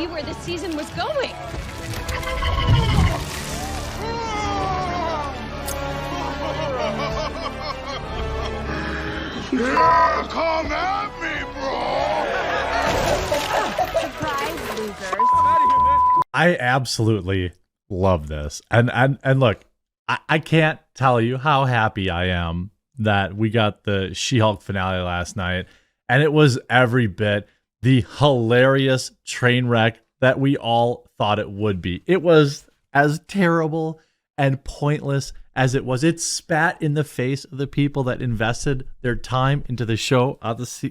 be where the season was going. Come at me, bro! Surprise, losers. I absolutely love this. And look, I can't tell you how happy I am that we got the She-Hulk finale last night. And it was every bit the hilarious train wreck that we all thought it would be. It was as terrible and pointless as it was. It spat in the face of the people that invested their time into the show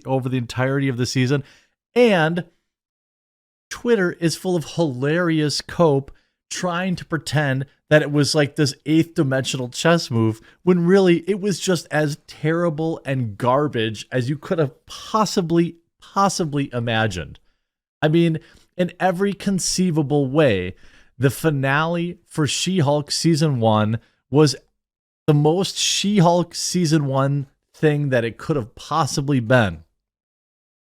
over the entirety of the season. And Twitter is full of hilarious cope trying to pretend that it was like this 8th dimensional chess move when really it was just as terrible and garbage as you could have possibly imagined. I mean, in every conceivable way, the finale for She-Hulk season 1 was the most She-Hulk season 1 thing that it could have possibly been.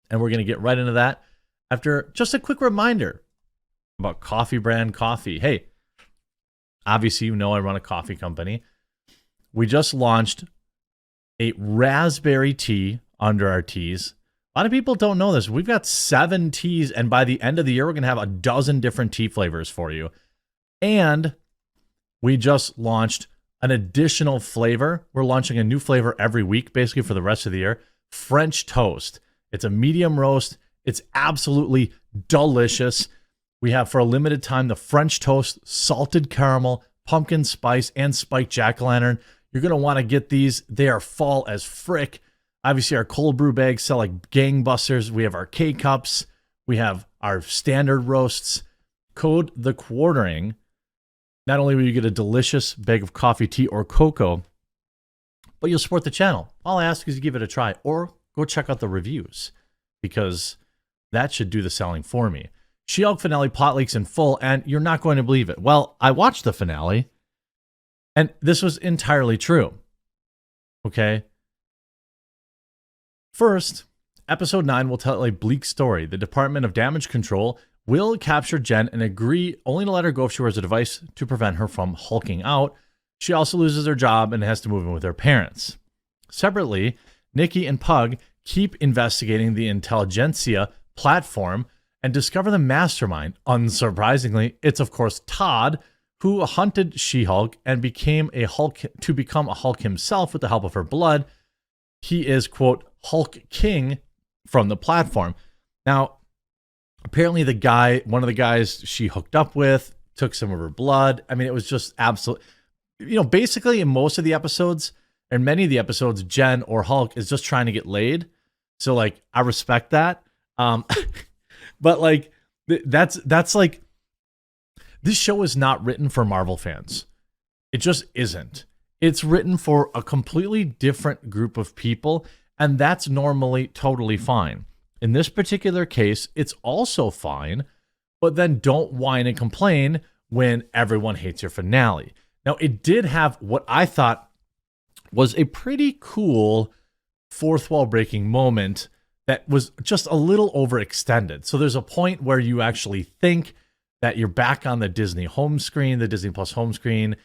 And we're going to get right into that after just a quick reminder about Coffee Brand Coffee. Hey, obviously, you know I run a coffee company. We just launched a raspberry tea under our teas. A lot of people don't know this. We've got 7 teas, and by the end of the year, we're going to have a dozen different tea flavors for you. And we just launched an additional flavor. We're launching a new flavor every week, basically for the rest of the year. French toast. It's a medium roast. It's absolutely delicious. We have, for a limited time, the French toast, salted caramel, pumpkin spice, and spiked jack-o'-lantern. You're going to want to get these. They are fall as frick. Obviously, our cold brew bags sell like gangbusters. We have our K-Cups. We have our standard roasts. Code the quartering. Not only will you get a delicious bag of coffee, tea, or cocoa, but you'll support the channel. All I ask is you give it a try or go check out the reviews because that should do the selling for me. She-Hulk finale plot leaks in full, and you're not going to believe it. Well, I watched the finale, and this was entirely true. Okay? First, episode 9 will tell a bleak story. The Department of Damage Control will capture Jen and agree only to let her go if she wears a device to prevent her from hulking out. She also loses her job and has to move in with her parents. Separately, Nikki and Pug keep investigating the Intelligentsia platform and discover the mastermind. Unsurprisingly, it's of course Todd, who hunted She-Hulk and became a Hulk himself with the help of her blood. He is, quote, Hulk King from the platform. Now, apparently one of the guys she hooked up with, took some of her blood. I mean, it was just absolute. Basically in most of the episodes, and many of the episodes, Jen or Hulk is just trying to get laid. So, like, I respect that. But like, that's like, this show is not written for Marvel fans. It just isn't. It's written for a completely different group of people, and that's normally totally fine. In this particular case, it's also fine, but then don't whine and complain when everyone hates your finale. Now, it did have what I thought was a pretty cool fourth wall breaking moment that was just a little overextended. So there's a point where you actually think that you're back on the Disney home screen, the Disney Plus home screen,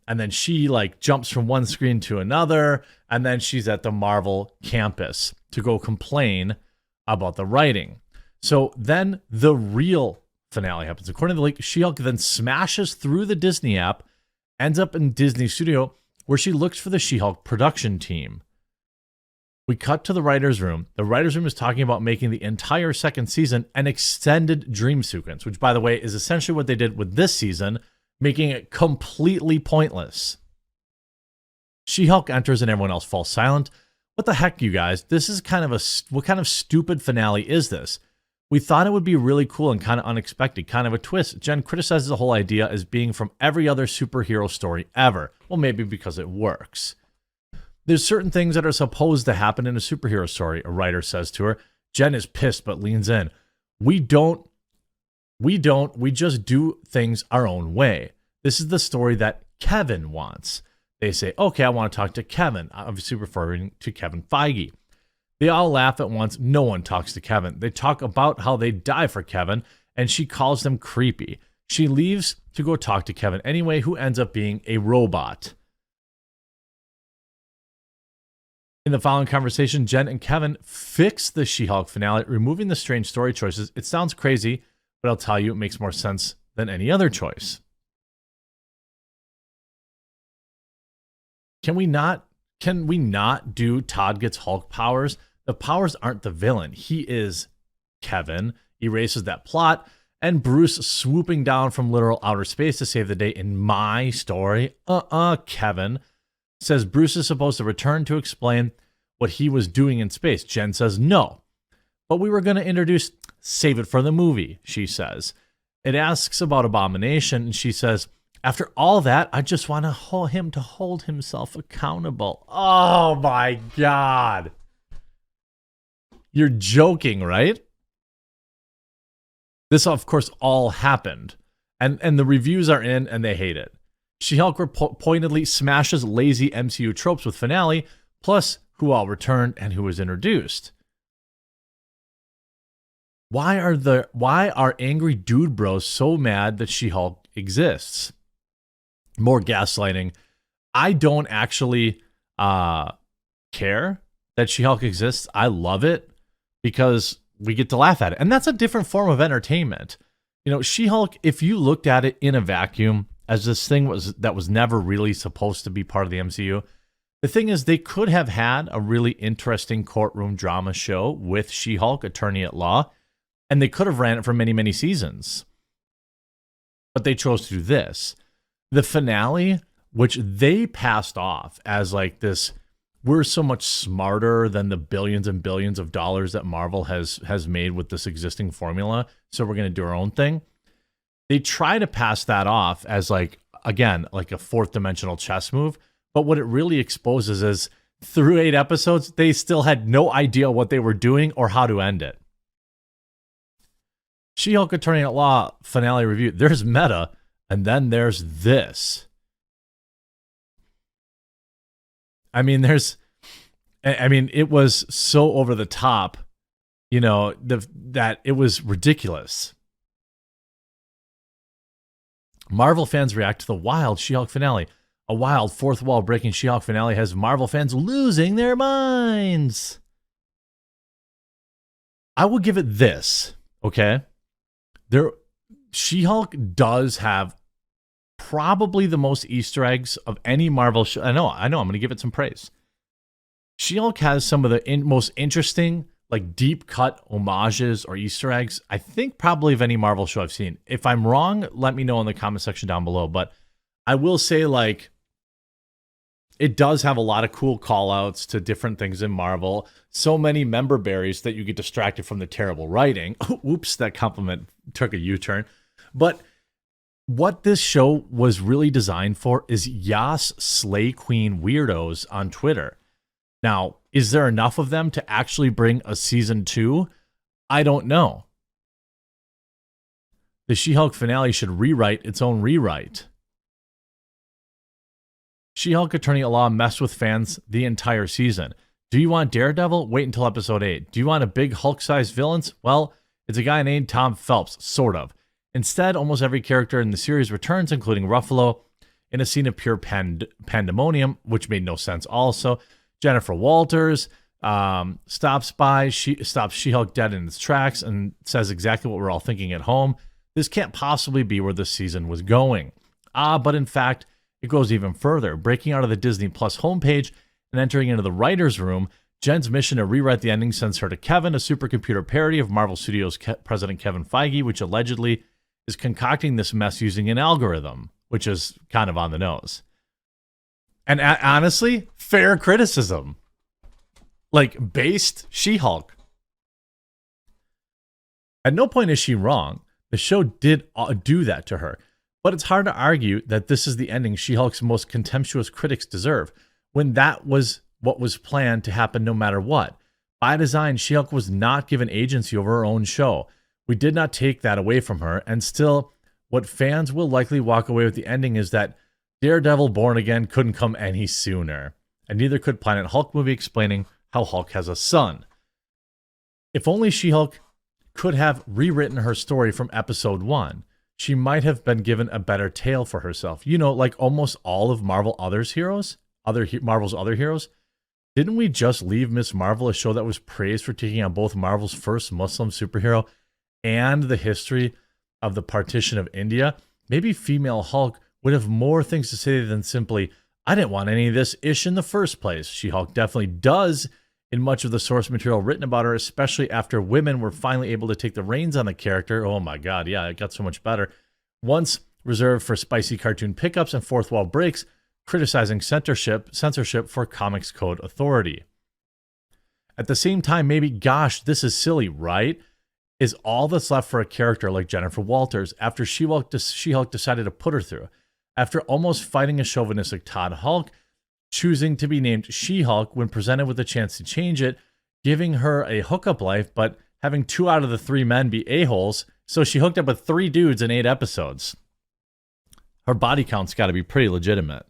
and then she like jumps from one screen to another, and then she's at the Marvel campus to go complain about the writing. So then the real finale happens. According to the leak, She-Hulk then smashes through the Disney app, ends up in Disney Studio, where she looks for the She-Hulk production team. We cut to the writer's room. The writer's room is talking about making the entire second season an extended dream sequence, which, by the way, is essentially what they did with this season, making it completely pointless. She-Hulk enters and everyone else falls silent. What the heck, you guys? This is what kind of stupid finale is this? We thought it would be really cool and kind of unexpected, kind of a twist. Jen criticizes the whole idea as being from every other superhero story ever. Well, maybe because it works. There's certain things that are supposed to happen in a superhero story, a writer says to her. Jen is pissed but leans in. We just do things our own way. This is the story that Kevin wants. They say, okay, I want to talk to Kevin, obviously referring to Kevin Feige. They all laugh at once. No one talks to Kevin. They talk about how they die for Kevin, and she calls them creepy. She leaves to go talk to Kevin anyway, who ends up being a robot. In the following conversation, Jen and Kevin fix the She-Hulk finale, removing the strange story choices. It sounds crazy, but I'll tell you, it makes more sense than any other choice. Can we not do Todd gets Hulk powers? The powers aren't the villain. He is Kevin. Erases that plot, and Bruce swooping down from literal outer space to save the day in my story. Kevin says Bruce is supposed to return to explain what he was doing in space. Jen says no, but we were going to introduce, save it for the movie, she says. It asks about Abomination, and she says, after all that, I just want him to hold himself accountable. Oh my God. You're joking, right? This, of course, all happened. And the reviews are in, and they hate it. She-Hulk pointedly smashes lazy MCU tropes with finale, plus who all returned and who was introduced. Why are angry dude bros so mad that She-Hulk exists? More gaslighting. I don't actually care that She-Hulk exists. I love it because we get to laugh at it. And that's a different form of entertainment. You know, She-Hulk, if you looked at it in a vacuum, as this thing that was never really supposed to be part of the MCU. The thing is, they could have had a really interesting courtroom drama show with She-Hulk, attorney at law, and they could have ran it for many, many seasons. But they chose to do this. The finale, which they passed off as like this, we're so much smarter than the billions and billions of dollars that Marvel has made with this existing formula, so we're going to do our own thing. They try to pass that off as like, again, like a fourth dimensional chess move. But what it really exposes is through 8 episodes, they still had no idea what they were doing or how to end it. She-Hulk Attorney at Law finale review. There's meta, and then there's this. I mean, it was so over the top, you know, that it was ridiculous. Marvel fans react to the wild She-Hulk finale. A wild fourth wall breaking She-Hulk finale has Marvel fans losing their minds. I will give it this, okay? She-Hulk does have probably the most Easter eggs of any Marvel show. I know, I'm going to give it some praise. She-Hulk has some of the most interesting, like deep cut homages or Easter eggs, I think probably of any Marvel show I've seen. If I'm wrong, let me know in the comment section down below. But I will say, like, it does have a lot of cool call outs to different things in Marvel. So many member berries that you get distracted from the terrible writing. Oops, that compliment took a U-turn. But what this show was really designed for is Yas Slay Queen weirdos on Twitter. Now, is there enough of them to actually bring a season 2? I don't know. The She-Hulk finale should rewrite its own rewrite. She-Hulk Attorney at Law messed with fans the entire season. Do you want Daredevil? Wait until episode 8. Do you want a big Hulk-sized villain? Well, it's a guy named Tom Phelps, sort of. Instead, almost every character in the series returns, including Ruffalo, in a scene of pure pandemonium, which made no sense also. Jennifer Walters stops She-Hulk dead in its tracks and says exactly what we're all thinking at home. This can't possibly be where this season was going. But in fact, it goes even further. Breaking out of the Disney Plus homepage and entering into the writer's room, Jen's mission to rewrite the ending sends her to Kevin, a supercomputer parody of Marvel Studios president Kevin Feige, which allegedly is concocting this mess using an algorithm, which is kind of on the nose. And honestly, fair criticism. Like, based She-Hulk. At no point is she wrong. The show did do that to her. But it's hard to argue that this is the ending She-Hulk's most contemptuous critics deserve, when that was what was planned to happen no matter what. By design, She-Hulk was not given agency over her own show. We did not take that away from her, and still, what fans will likely walk away with the ending is that Daredevil Born Again couldn't come any sooner, and neither could Planet Hulk movie explaining how Hulk has a son. If only She-Hulk could have rewritten her story from episode 1. She might have been given a better tale for herself. You know, like almost all of Marvel's other heroes. Didn't we just leave Miss Marvel, a show that was praised for taking on both Marvel's first Muslim superhero and the history of the partition of India? Maybe female Hulk would have more things to say than simply, I didn't want any of this ish in the first place. She-Hulk definitely does in much of the source material written about her, especially after women were finally able to take the reins on the character. Oh my God, yeah, it got so much better. Once reserved for spicy cartoon pickups and fourth wall breaks, criticizing censorship for Comics Code Authority. At the same time, maybe, gosh, this is silly, right? Is all that's left for a character like Jennifer Walters after She-Hulk decided to put her through. After almost fighting a chauvinistic Todd Hulk, choosing to be named She-Hulk when presented with a chance to change it, giving her a hookup life, but having 2 out of the 3 men be a-holes, so she hooked up with 3 dudes in 8 episodes. Her body count's got to be pretty legitimate.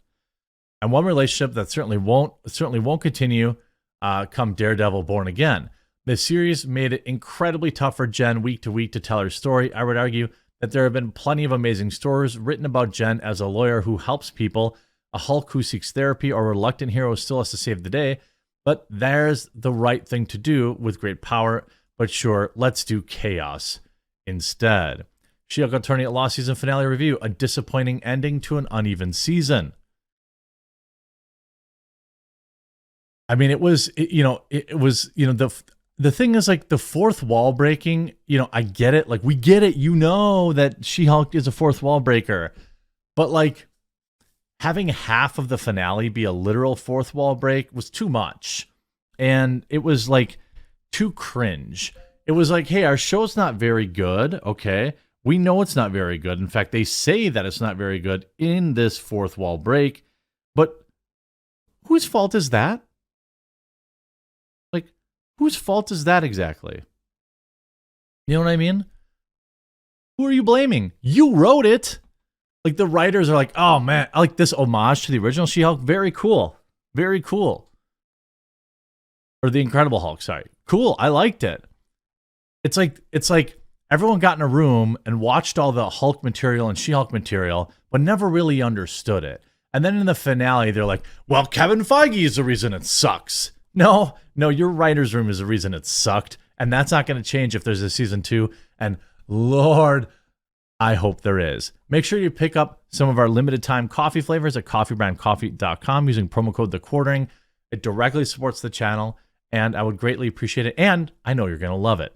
And one relationship that certainly won't continue come Daredevil Born Again. The series made it incredibly tough for Jen week to week to tell her story. I would argue that there have been plenty of amazing stories written about Jen as a lawyer who helps people, a Hulk who seeks therapy, or a reluctant hero who still has to save the day. But there's the right thing to do with great power. But sure, let's do chaos instead. She-Hulk Attorney at Law season finale review, a disappointing ending to an uneven season. I mean, the thing is, like, the fourth wall breaking, I get it. Like, we get it. That She-Hulk is a fourth wall breaker. But, like, having half of the finale be a literal fourth wall break was too much. And it was, like, too cringe. It was like, hey, our show's not very good, okay? We know it's not very good. In fact, they say that it's not very good in this fourth wall break. But whose fault is that? Like, whose fault is that exactly? You know what I mean? Who are you blaming? You wrote it. Like, the writers are like, oh man, I like this homage to the original She-Hulk. Very cool. Very cool. Or the Incredible Hulk, sorry. Cool. I liked it. It's like everyone got in a room and watched all the Hulk material and She-Hulk material, but never really understood it. And then in the finale, they're like, well, Kevin Feige is the reason it sucks. No, your writer's room is the reason it sucked. And that's not going to change if there's a season 2. And Lord, I hope there is. Make sure you pick up some of our limited time coffee flavors at coffeebrandcoffee.com using promo code TheQuartering. It directly supports the channel, and I would greatly appreciate it. And I know you're going to love it.